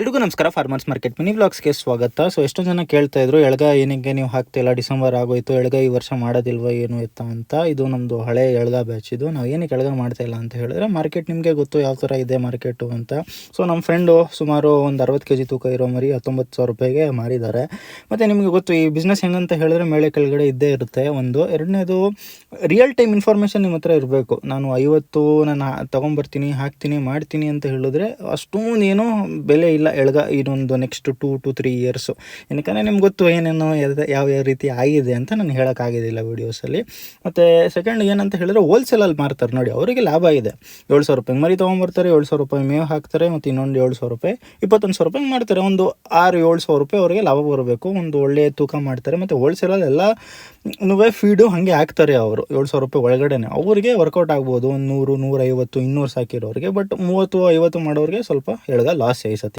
ಎಲ್ರಿಗೂ ನಮಸ್ಕಾರ. Farmers market mini ವ್ಲಾಗ್ಸ್ಗೆ ಸ್ವಾಗತ. ಸೊ ಎಷ್ಟೊಂದು ಜನ ಕೇಳ್ತಾ ಇದ್ರು, ಎಳ್ಗ ಏನಕ್ಕೆ ನೀವು ಹಾಕ್ತಿಲ್ಲ, ಡಿಸೆಂಬರ್ ಆಗೋಯ್ತು, ಎಳ್ಗ ಈ ವರ್ಷ ಮಾಡೋದಿಲ್ವ ಏನು ಎತ್ತ ಅಂತ. ಇದು ನಮ್ಮದು ಹಳೆ ಎಳ್ಗ ಬ್ಯಾಚ್. ಇದು ನಾವು ಏನಕ್ಕೆ ಎಳ್ಗ ಮಾಡ್ತಾ ಇಲ್ಲ ಅಂತ ಹೇಳಿದ್ರೆ, ಮಾರ್ಕೆಟ್ ನಿಮಗೆ ಗೊತ್ತು ಯಾವ ಥರ ಇದೆ ಮಾರ್ಕೆಟು ಅಂತ. ಸೊ ನಮ್ಮ ಫ್ರೆಂಡು ಸುಮಾರು ಒಂದು 60 kg ತೂಕ ಇರೋ ಮರಿ 19,000 ರೂಪಾಯಿಗೆ ಮಾರಿದ್ದಾರೆ. ಮತ್ತು ನಿಮಗೆ ಗೊತ್ತು ಈ ಬಿಸ್ನೆಸ್ ಹೆಂಗಂತ ಹೇಳಿದ್ರೆ ಮೇಲೆ ಕೆಳಗಡೆ ಇದ್ದೇ ಇರುತ್ತೆ. ಒಂದು ಎರಡನೇದು ರಿಯಲ್ ಟೈಮ್ ಇನ್ಫಾರ್ಮೇಷನ್ ನಿಮ್ಮ ಹತ್ರ ಇರಬೇಕು. ನಾನು 50 ನಾನು ತೊಗೊಂಬರ್ತೀನಿ, ಹಾಕ್ತೀನಿ, ಮಾಡ್ತೀನಿ ಅಂತ ಹೇಳಿದ್ರೆ ಅಷ್ಟೊಂದು ಏನೋ ಬೆಲೆ ಇಲ್ಲ ಎಳ್ಗ ಇನ್ನೊಂದು ನೆಕ್ಸ್ಟ್ 2 to 3 ಇಯರ್ಸು. ಏನಕ್ಕೆ ನಿಮ್ಗೆ ಗೊತ್ತು ಏನೇನೋ ಯಾವ ರೀತಿ ಆಗಿದೆ ಅಂತ ನಾನು ಹೇಳೋಕ್ಕಾಗೋದಿಲ್ಲ ವೀಡಿಯೋಸಲ್ಲಿ. ಮತ್ತು ಸೆಕೆಂಡ್ ಏನಂತ ಹೇಳಿದ್ರೆ ಹೋಲ್ಸೇಲಲ್ಲಿ ಮಾರ್ತಾರೆ ನೋಡಿ, ಅವರಿಗೆ ಲಾಭ ಇದೆ. 7,000 ರೂಪಾಯಿ ಮರಿ ತೊಗೊಂಬರ್ತಾರೆ, 7,000 ರೂಪಾಯಿ ಮೇವು ಹಾಕ್ತಾರೆ, ಮತ್ತು ಇನ್ನೊಂದು 7,000 ರೂಪಾಯಿ 21,000 ರೂಪಾಯಿ ಮಾಡ್ತಾರೆ. ಒಂದು 6-7,000 ರೂಪಾಯಿ ಅವರಿಗೆ ಲಾಭ ಬರಬೇಕು. ಒಂದು ಒಳ್ಳೆಯ ತೂಕ ಮಾಡ್ತಾರೆ. ಮತ್ತು ಹೋಲ್ಸೇಲಲ್ಲಿ ಎಲ್ಲ ಫೀಡು ಹಾಗೆ ಹಾಕ್ತಾರೆ ಅವರು 7,000 ರೂಪಾಯಿ ಒಳಗಡೆನೆ. ಅವರಿಗೆ ವರ್ಕೌಟ್ ಆಗ್ಬೋದು, ಒಂದು 100, 150, 200 ಸಾಕಿರೋರಿಗೆ. ಬಟ್ 30-50 ಮಾಡೋರಿಗೆ ಸ್ವಲ್ಪ ಎಳ್ಗ ಲಾಸ್ ಈ ಸತಿ.